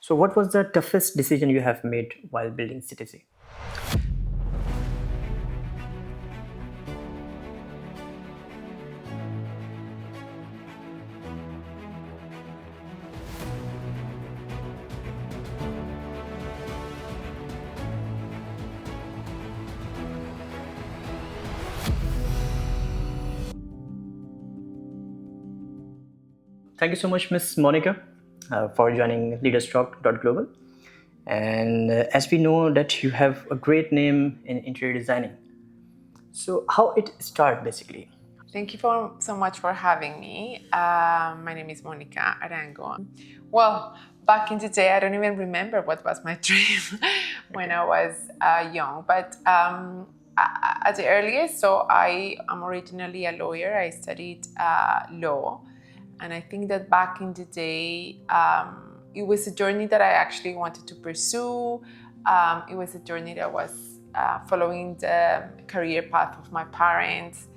So what was the toughest decision you have made while building CTC? Thank you so much, Miss Monica, for joining LeadersTalk.Global. And as we know that you have a great name in interior designing. So how it start basically? Thank you so much for having me. My name is Monica Arango. Well, back in the day, I don't even remember what was my dream when I was young. But at the earliest, so I am originally a lawyer. I studied law. And I think that back in the day, it was a journey that I actually wanted to pursue. It was a journey that was following the career path of my parents.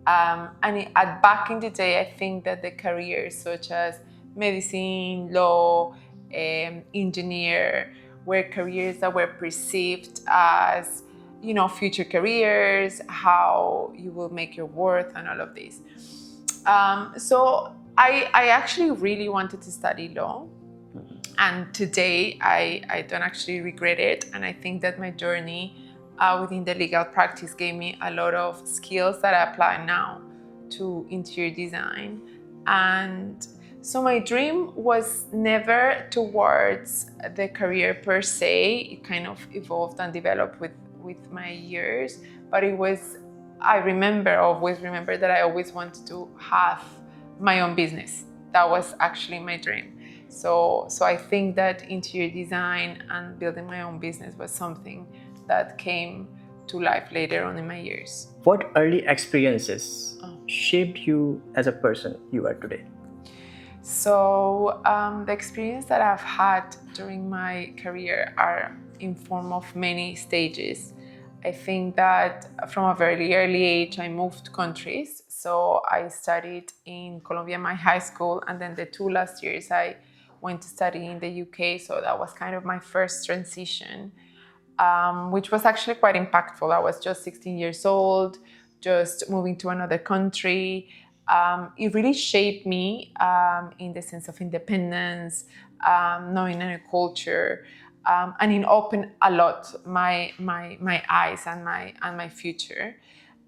Back in the day, I think that the careers such as medicine, law, engineer were careers that were perceived as, future careers, how you will make your worth and all of this. So I actually really wanted to study law. And today I don't actually regret it. And I think that my journey within the legal practice gave me a lot of skills that I apply now to interior design. And so my dream was never towards the career per se. It kind of evolved and developed with my years. But it was, always remember that I always wanted to have my own business. That was actually my dream. So I think that interior design and building my own business was something that came to life later on in my years. What early experiences shaped you as a person you are today? So the experience that I've had during my career are in form of many stages. I think that from a very early age, I moved countries. So I studied in Colombia, my high school, and then the 2 last years I went to study in the UK. So that was kind of my first transition, which was actually quite impactful. I was just 16 years old, just moving to another country. It really shaped me in the sense of independence, knowing a new culture, and it opened a lot my eyes and my future.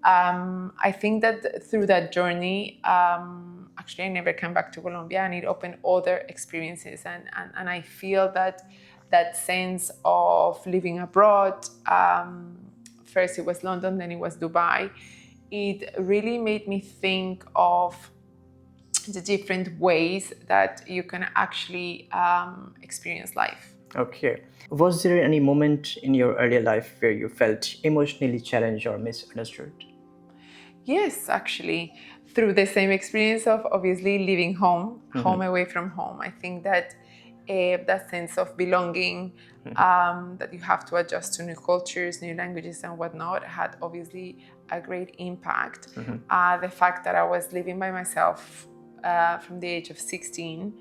I think that through that journey, actually I never came back to Colombia, and it opened other experiences. And I feel that sense of living abroad, first it was London, then it was Dubai, it really made me think of the different ways that you can actually experience life. Okay. Was there any moment in your earlier life where you felt emotionally challenged or misunderstood? Yes, actually, through the same experience of obviously leaving home, home away from home. I think that that sense of belonging, that you have to adjust to new cultures, new languages and whatnot, had obviously a great impact. The fact that I was living by myself from the age of 16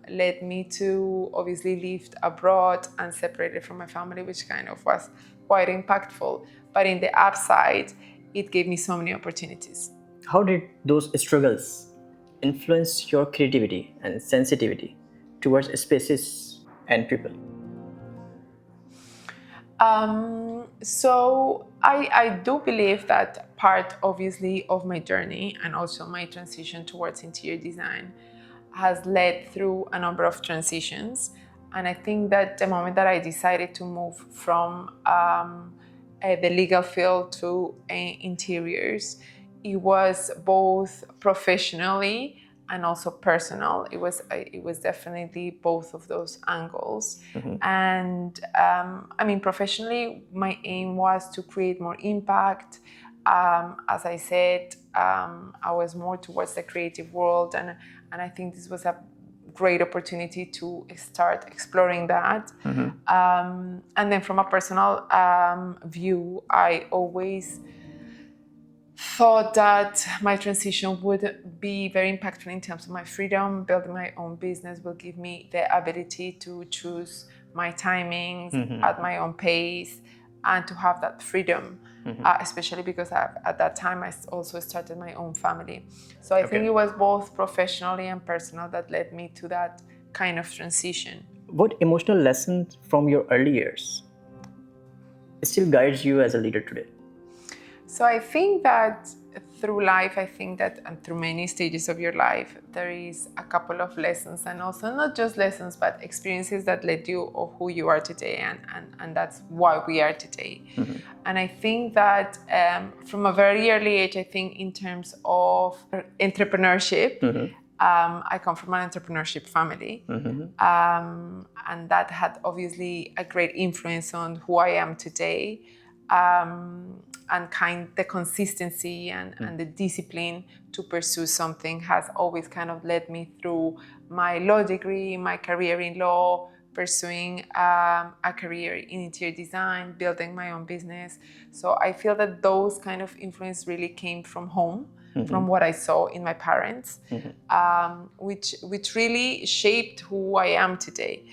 led me to obviously live abroad and separated from my family, which kind of was quite impactful. But in the upside, it gave me so many opportunities. How did those struggles influence your creativity and sensitivity towards spaces and people? So I do believe that part, obviously, of my journey and also my transition towards interior design has led through a number of transitions. And I think that the moment that I decided to move from the legal field to interiors, it was both professionally and also personal. It was definitely both of those angles. And I mean, professionally, my aim was to create more impact. As I said, I was more towards the creative world, and I think this was a great opportunity to start exploring that. And then from a personal view, I always thought that my transition would be very impactful in terms of my freedom. Building my own business will give me the ability to choose my timings at my own pace and to have that freedom, especially because at that time I also started my own family. So I think it was both professionally and personal that led me to that kind of transition. What emotional lessons from your early years still guides you as a leader today? So I think that through life, and through many stages of your life, there is a couple of lessons, and also not just lessons, but experiences that led you of who you are today, and that's why we are today. And I think that from a very early age, I think in terms of entrepreneurship, I come from an entrepreneurship family, and that had obviously a great influence on who I am today. And the consistency and the discipline to pursue something has always kind of led me through my law degree, my career in law, pursuing a career in interior design, building my own business. So I feel that those kind of influence really came from home, from what I saw in my parents, which really shaped who I am today.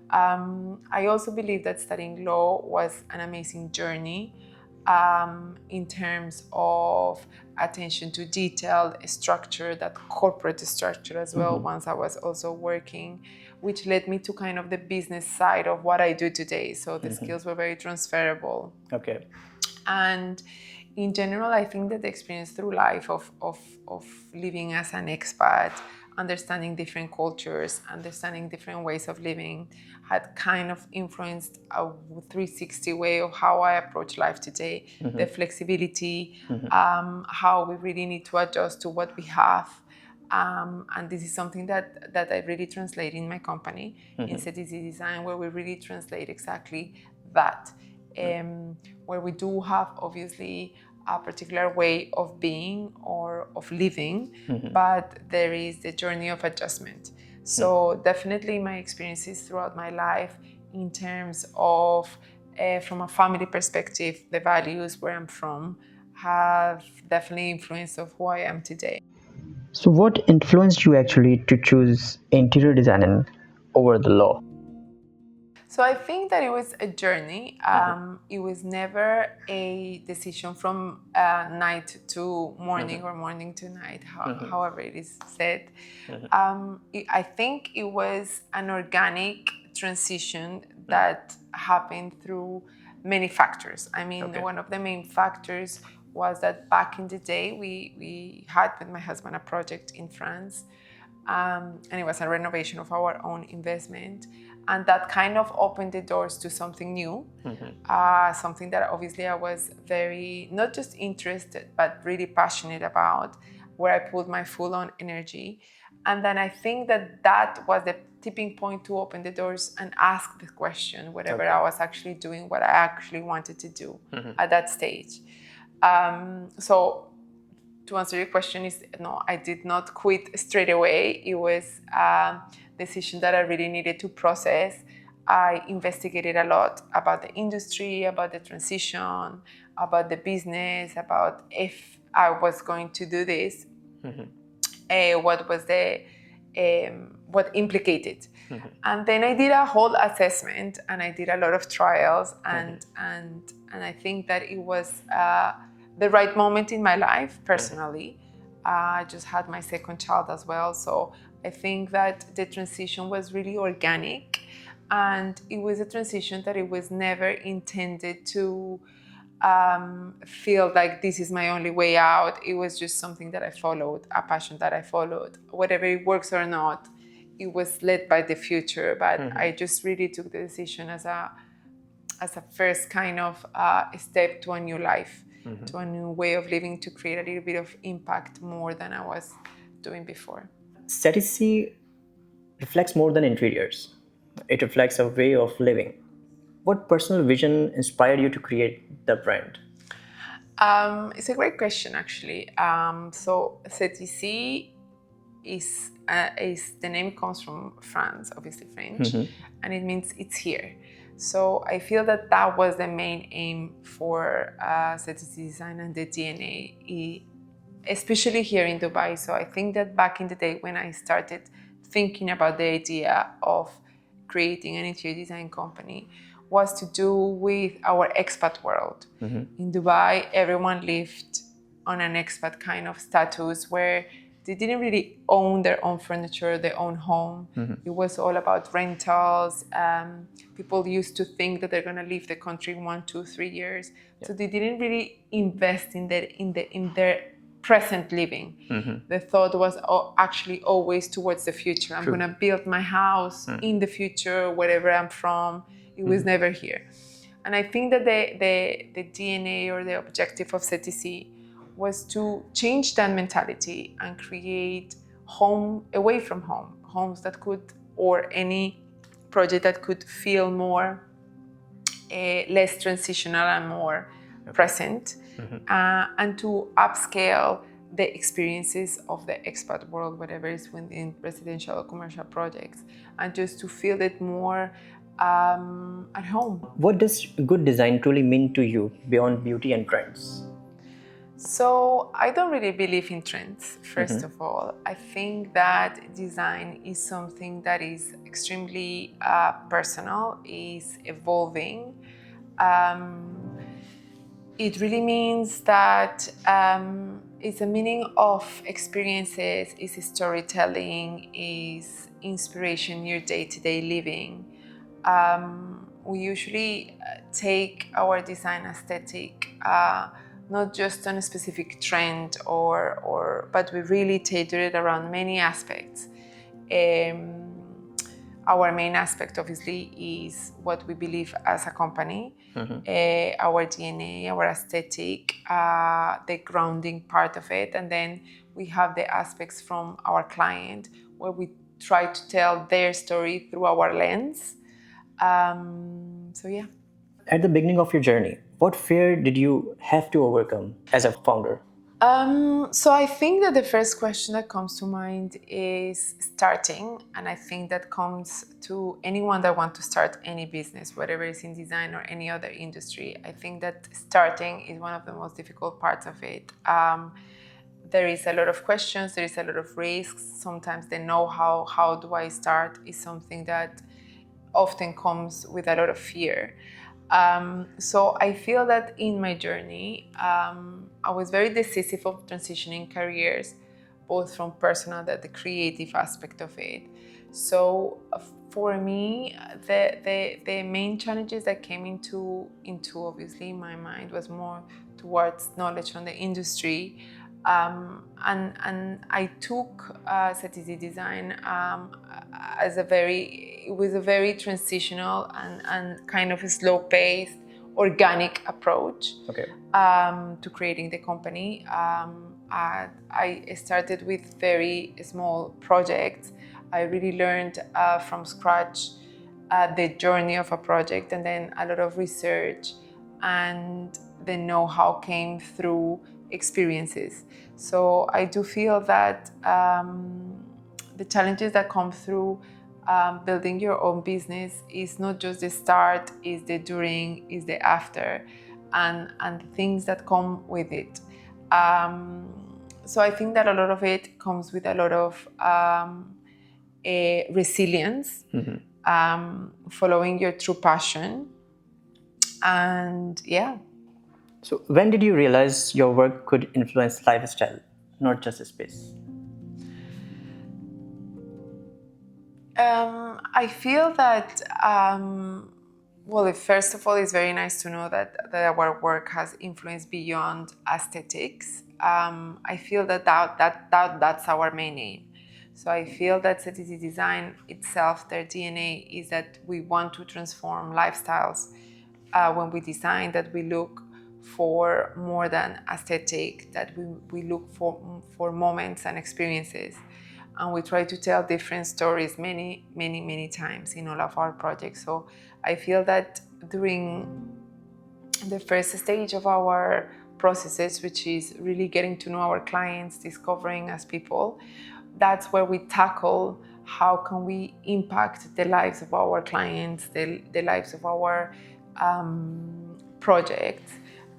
I also believe that studying law was an amazing journey in terms of attention to detail, structure, that corporate structure as well, once I was also working, which led me to kind of the business side of what I do today. So the skills were very transferable. Okay. And in general, I think that the experience through life of living as an expat, understanding different cultures, understanding different ways of living, had kind of influenced a 360 way of how I approach life today. The flexibility, how we really need to adjust to what we have. And this is something that I really translate in my company, in CEST ICI Design, where we really translate exactly that. Where we do have obviously a particular way of being or of living, but there is the journey of adjustment. So definitely my experiences throughout my life in terms of, from a family perspective, the values where I'm from have definitely influenced of who I am today. So, what influenced you actually to choose interior design over the law? So I think that it was a journey. It was never a decision from night to morning or morning to night, however it is said. I think it was an organic transition that happened through many factors. I mean, one of the main factors was that back in the day, we had with my husband a project in France, and it was a renovation of our own investment. And that kind of opened the doors to something new, something that obviously I was very, not just interested, but really passionate about, where I put my full on energy. And then I think that was the tipping point to open the doors and ask the question, whatever I was actually doing, what I actually wanted to do at that stage. So to answer your question is, no, I did not quit straight away. It was a decision that I really needed to process. I investigated a lot about the industry, about the transition, about the business, about if I was going to do this, what was what implicated. And then I did a whole assessment and I did a lot of trials, and I think that it was the right moment in my life personally. I just had my second child as well, so I think that the transition was really organic, and it was a transition that it was never intended to feel like this is my only way out. It was just something that I followed, a passion that I followed. Whether it works or not, it was led by the future, but I just really took the decision as a first kind of step to a new life, to a new way of living, to create a little bit of impact more than I was doing before. CEST ICI reflects more than interiors. It reflects a way of living. What personal vision inspired you to create the brand? It's a great question, actually. So CEST ICI is the name comes from France, obviously French, and it means it's here. So I feel that that was the main aim for CEST ICI Design and the DNA, especially here in Dubai. So I think that back in the day when I started thinking about the idea of creating an interior design company was to do with our expat world. In Dubai, everyone lived on an expat kind of status where they didn't really own their own furniture, their own home. It was all about rentals. People used to think that they're going to leave the country 1, 2, 3 years. So they didn't really invest in their present living. The thought was actually always towards the future. I'm going to build my house in the future, wherever I'm from. It was never here. And I think that the DNA or the objective of CEST ICI was to change that mentality and create home away from home, homes that could, or any project that could feel more less transitional and more present, and to upscale the experiences of the expat world, whatever is within residential or commercial projects, and just to feel it more at home. What does good design truly mean to you beyond beauty and trends? So I don't really believe in trends, first of all. I think that design is something that is extremely personal, is evolving. It really means that it's a meaning of experiences, is storytelling, is inspiration in your day-to-day living. We usually take our design aesthetic not just on a specific trend but we really tailor it around many aspects. Our main aspect obviously is what we believe as a company, our DNA, our aesthetic, the grounding part of it, and then we have the aspects from our client where we try to tell their story through our lens. So yeah. At the beginning of your journey, what fear did you have to overcome as a founder? So I think that the first question that comes to mind is starting, and I think that comes to anyone that wants to start any business, whatever it's in design or any other industry. I think that starting is one of the most difficult parts of it. There is a lot of questions, there is a lot of risks. Sometimes the know-how, how do I start, is something that often comes with a lot of fear. So I feel that in my journey, I was very decisive of transitioning careers, both from personal and the creative aspect of it. So for me, the main challenges that came into obviously my mind was more towards knowledge on the industry. And I took CEST ICI Design as it was a very transitional and kind of a slow-paced, organic approach to creating the company. I started with very small projects. I really learned from scratch the journey of a project, and then a lot of research, and the know-how came through experiences. So I do feel that the challenges that come through building your own business is not just the start, is the during, is the after, and things that come with it. So I think that a lot of it comes with a lot of resilience, following your true passion, and yeah. So when did you realize your work could influence lifestyle, not just a space? I feel that, first of all, it's very nice to know that our work has influence beyond aesthetics. I feel that's our main aim. So I feel that CEST ICI Design itself, their DNA is that we want to transform lifestyles. When we design, that we look for more than aesthetic, that we look for moments and experiences. And we try to tell different stories many times in all of our projects. So I feel that during the first stage of our processes, which is really getting to know our clients, discovering as people, that's where we tackle how can we impact the lives of our clients, the lives of our projects,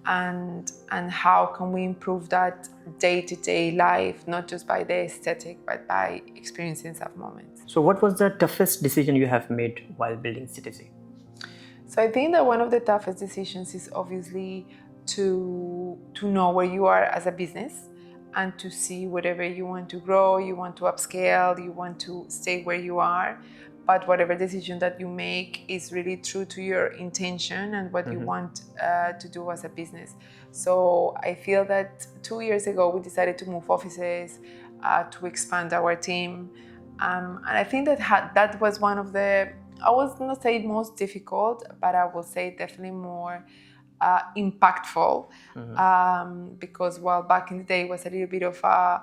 and how can we improve that day-to-day life, not just by the aesthetic, but by experiencing that moment. So what was the toughest decision you have made while building CEST? So I think that one of the toughest decisions is obviously to know where you are as a business and to see whatever you want to grow, you want to upscale, you want to stay where you are. But whatever decision that you make is really true to your intention and what you want to do as a business. So I feel that 2 years ago we decided to move offices, to expand our team. And I think that was one of the, I was not say most difficult, but I will say definitely more impactful, because while back in the day it was a little bit of a,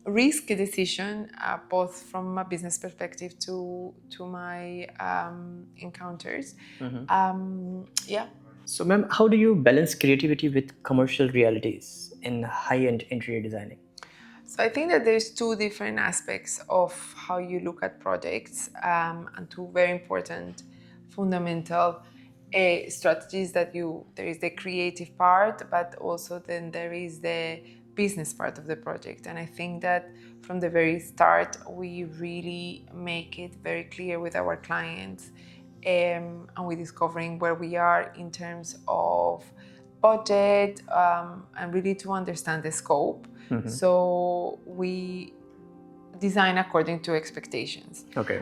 risky decision, both from a business perspective to my encounters. Yeah. So ma'am, how do you balance creativity with commercial realities in high-end interior designing? So I think that there's two different aspects of how you look at projects, and two very important fundamental strategies that there is the creative part, but also then there is the business part of the project. And I think that from the very start, we really make it very clear with our clients, and we're discovering where we are in terms of budget, and really to understand the scope. So we design according to expectations. Okay.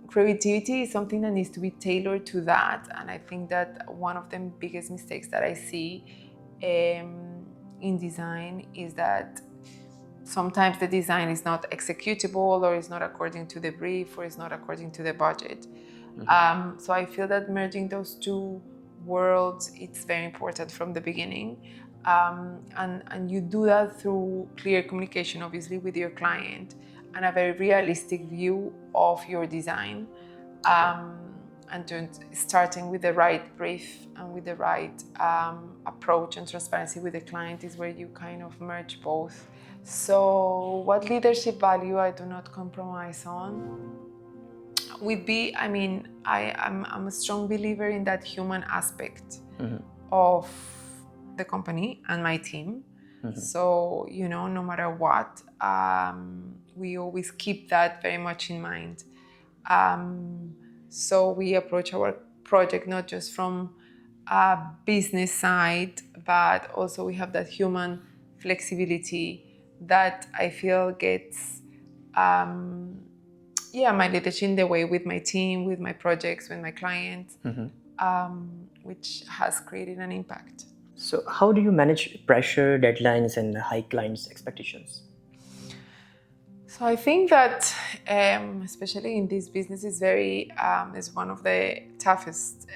Creativity is something that needs to be tailored to that, and I think that one of the biggest mistakes that I see in design is that sometimes the design is not executable, or is not according to the brief, or is not according to the budget. So I feel that merging those two worlds, it's very important from the beginning. And you do that through clear communication, obviously, with your client, and a very realistic view of your design. And starting with the right brief and with the right approach and transparency with the client is where you kind of merge both. So what leadership value I do not compromise on would be, I'm a strong believer in that human aspect of the company and my team. So, no matter what, we always keep that very much in mind. So we approach our project not just from a business side, but also we have that human flexibility that I feel gets my leadership in the way with my team, with my projects, with my clients, which has created an impact. So how do you manage pressure, deadlines, and high clients' expectations? So I think that, especially in this business, is one of the toughest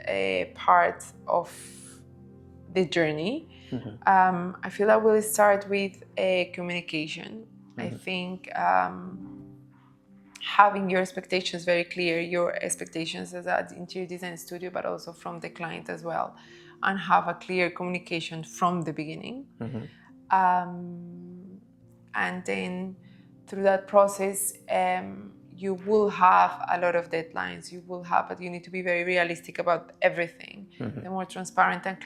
parts of the journey. I feel that we'll start with communication. I think having your expectations very clear, your expectations as an interior design studio, but also from the client as well, and have a clear communication from the beginning. And then through that process, you will have a lot of deadlines. But you need to be very realistic about everything. The more transparent and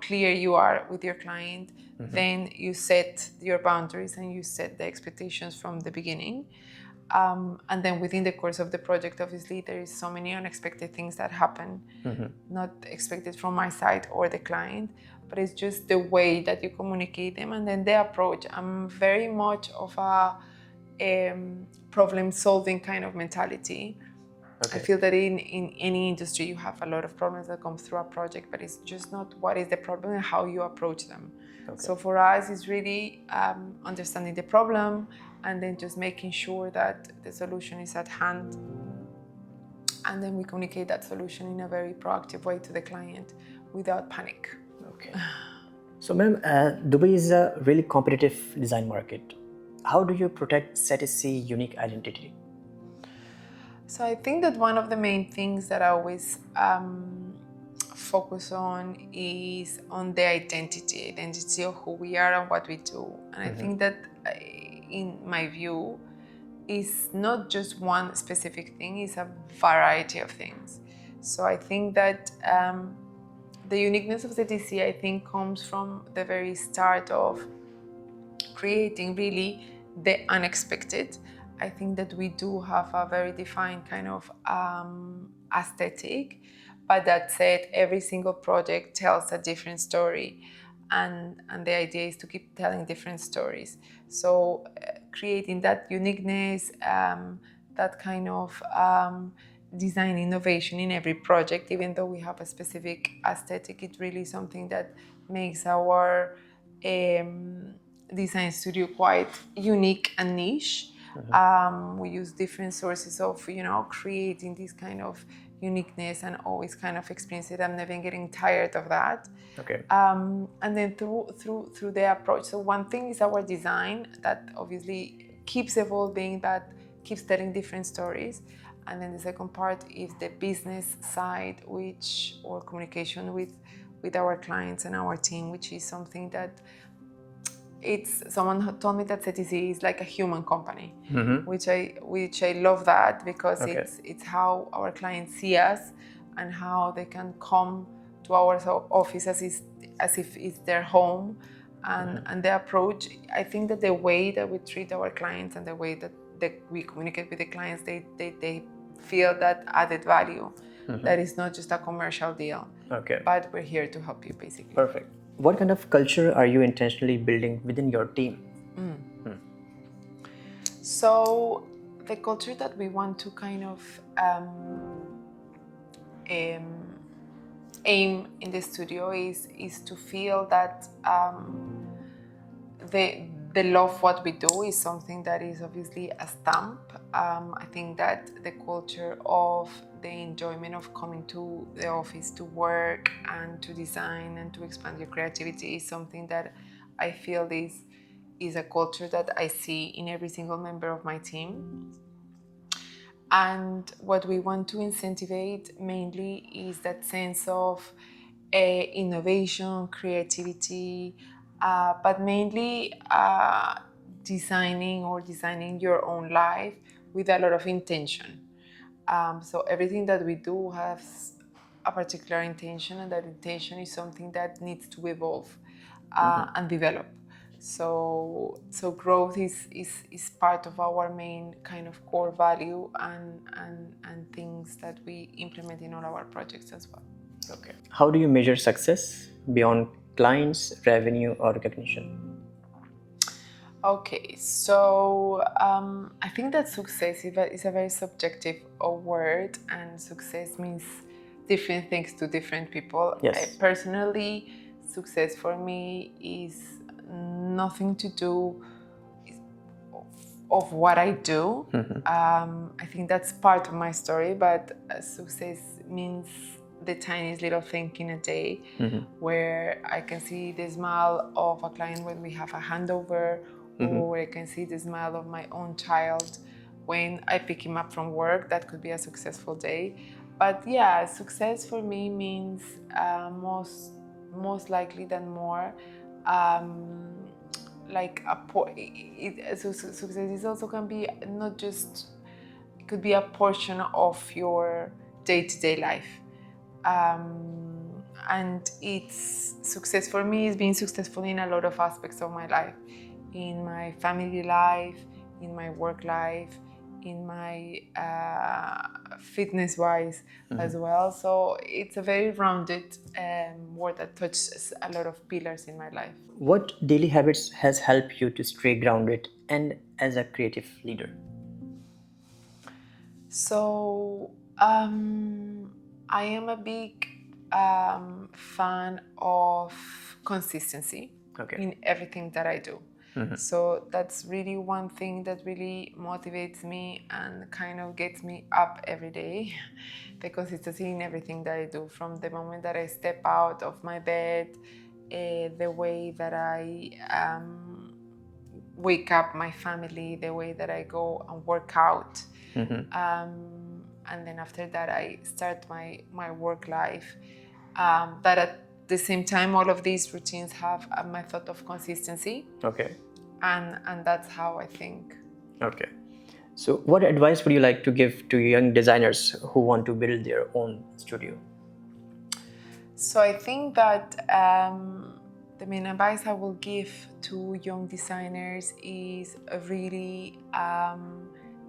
clear you are with your client, then you set your boundaries and you set the expectations from the beginning. And then within the course of the project, obviously, there is so many unexpected things that happen, not expected from my side or the client, but it's just the way that you communicate them and then the approach. I'm very much of a problem-solving kind of mentality. Okay. I feel that in any industry you have a lot of problems that come through a project, but it's just not what is the problem and how you approach them. Okay. So for us, it's really understanding the problem and then just making sure that the solution is at hand. And then we communicate that solution in a very proactive way to the client without panic. Okay. So ma'am, Dubai is a really competitive design market. How do you protect CEST ICI unique identity? So I think that one of the main things that I always focus on is on the identity of who we are and what we do. And I think that in my view, is not just one specific thing, it's a variety of things. So I think that the uniqueness of CEST ICI, I think, comes from the very start of creating really the unexpected. I think that we do have a very defined kind of aesthetic, but that said, every single project tells a different story, and the idea is to keep telling different stories. So creating that uniqueness, that kind of design innovation in every project, even though we have a specific aesthetic, it's really something that makes our design studio quite unique and niche. We use different sources of, creating this kind of uniqueness and always kind of experience it. I'm never getting tired of that. Okay. And then through the approach. So one thing is our design that obviously keeps evolving, that keeps telling different stories. And then the second part is the business side, or communication with our clients and our team, which is something that someone told me that CEST ICI is like a human company, which I love that, because it's how our clients see us and how they can come to our office as if it's their home, and the approach. I think that the way that we treat our clients and the way that we communicate with the clients, they feel that added value. That is not just a commercial deal. Okay. But we're here to help you, basically. Perfect. What kind of culture are you intentionally building within your team? So the culture that we want to kind of aim in the studio is to feel that the love what we do is something that is obviously a stamp. I think that the culture of the enjoyment of coming to the office to work and to design and to expand your creativity is something that I feel is a culture that I see in every single member of my team. And what we want to incentivize mainly is that sense of innovation, creativity, but mainly designing your own life with a lot of intention. So everything that we do has a particular intention, and that intention is something that needs to evolve and develop. So growth is part of our main kind of core value and things that we implement in all our projects as well. Okay. How do you measure success beyond clients, revenue, or recognition? Okay, so I think that success is a very subjective word, and success means different things to different people. Yes. Personally, success for me is nothing to do of what I do. I think that's part of my story, but success means the tiniest little thing in a day, where I can see the smile of a client when we have a handover, or I can see the smile of my own child when I pick him up from work. That could be a successful day. But yeah, success for me means most likely than more. Success is also can be not just, it could be a portion of your day-to-day life. And it's success for me is being successful in a lot of aspects of my life, in my family life, in my work life, in my fitness-wise as well. So it's a very rounded word that touches a lot of pillars in my life. What daily habits has helped you to stay grounded and as a creative leader? So I am a big fan of consistency in everything that I do. So that's really one thing that really motivates me and kind of gets me up every day. The consistency in everything that I do, from the moment that I step out of my bed, the way that I wake up my family, the way that I go and work out. And then after that, I start my work life. That at the same time, all of these routines have a method of consistency. Okay. and that's how I think. Okay. So what advice would you like to give to young designers who want to build their own studio? So I think that the main advice I will give to young designers is really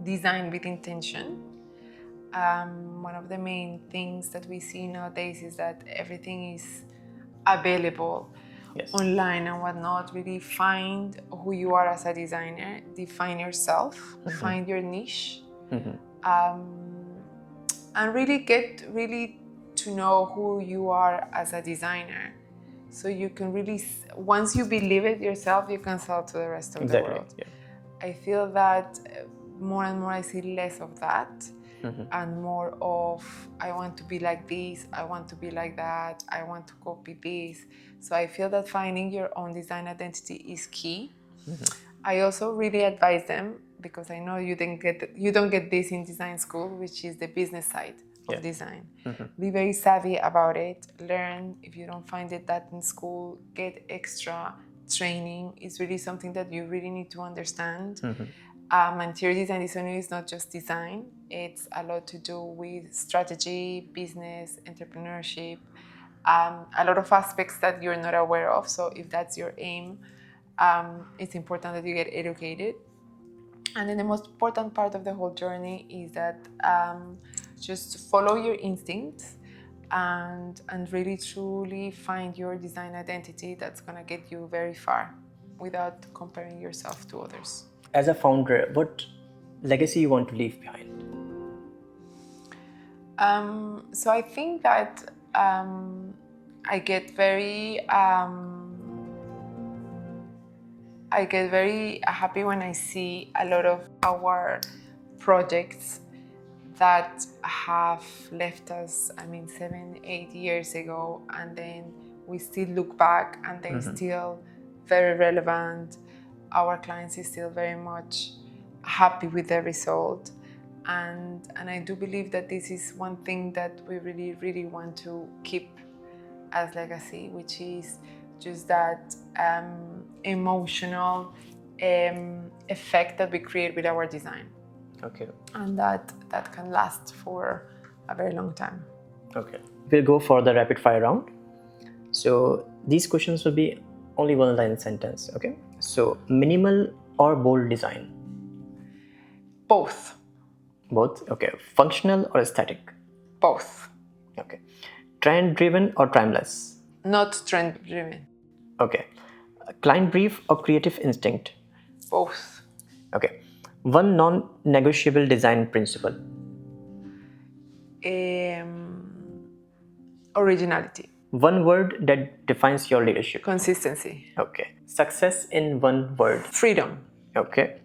design with intention. One of the main things that we see nowadays is that everything is available online and whatnot. Really find who you are as a designer, define yourself, find your niche, and really get to know who you are as a designer. So you can really, once you believe it yourself, you can sell to the rest of the world. Yeah. I feel that more and more I see less of that and more of, I want to be like this, I want to be like that, I want to copy this. So I feel that finding your own design identity is key. I also really advise them, because I know you don't get this in design school, which is the business side of design. Be very savvy about it. Learn. If you don't find it that in school, get extra training. It's really something that you really need to understand. Interior design is not just design. It's a lot to do with strategy, business, entrepreneurship, a lot of aspects that you're not aware of. So if that's your aim, it's important that you get educated. And then the most important part of the whole journey is that just follow your instincts and really truly find your design identity that's going to get you very far without comparing yourself to others. As a founder, what legacy you want to leave behind? So I think that I get very happy when I see a lot of our projects that have left us, 7-8 years ago, and then we still look back and they're still very relevant. Our clients is still very much happy with the result. And I do believe that this is one thing that we really, really want to keep as legacy, which is just that emotional effect that we create with our design. Okay. And that can last for a very long time. Okay. We'll go for the rapid fire round. So these questions will be only one line sentence. Okay. So minimal or bold design? Both. Both. Okay. Functional or aesthetic? Both. Okay. Trend driven or timeless? Not trend driven. Okay. Client brief or creative instinct? Both. Okay. One non-negotiable design principle? Originality. One word that defines your leadership? Consistency. Okay. Success in one word? Freedom. Okay.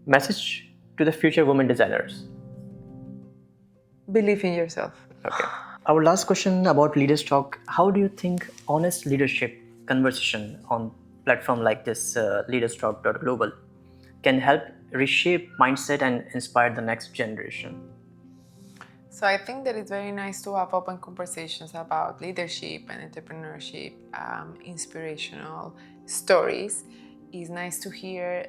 Message to the future women designers? Believe in yourself. Okay. Our last question about Leaders Talk. How do you think honest leadership conversation on platform like this, LeadersTalk.Global, can help reshape mindset and inspire the next generation? So I think that it's very nice to have open conversations about leadership and entrepreneurship, inspirational stories. It's nice to hear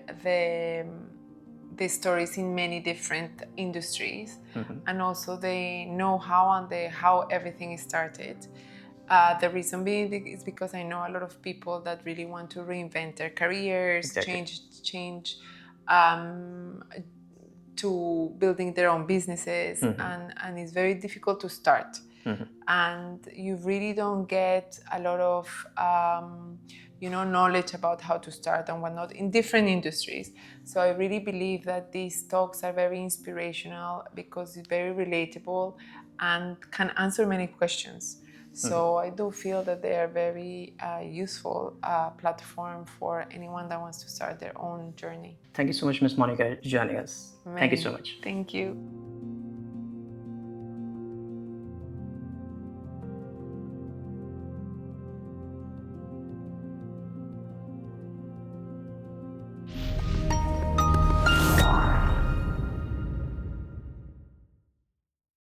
the stories in many different industries, and also the know-how and how everything started. The reason being is because I know a lot of people that really want to reinvent their careers, change to building their own businesses, and it's very difficult to start. And you really don't get a lot of knowledge about how to start and whatnot in different industries. So I really believe that these talks are very inspirational because it's very relatable and can answer many questions. So I do feel that they are very useful platform for anyone that wants to start their own journey. Thank you so much, Ms. Monica, for joining us. Thank you so much. Thank you.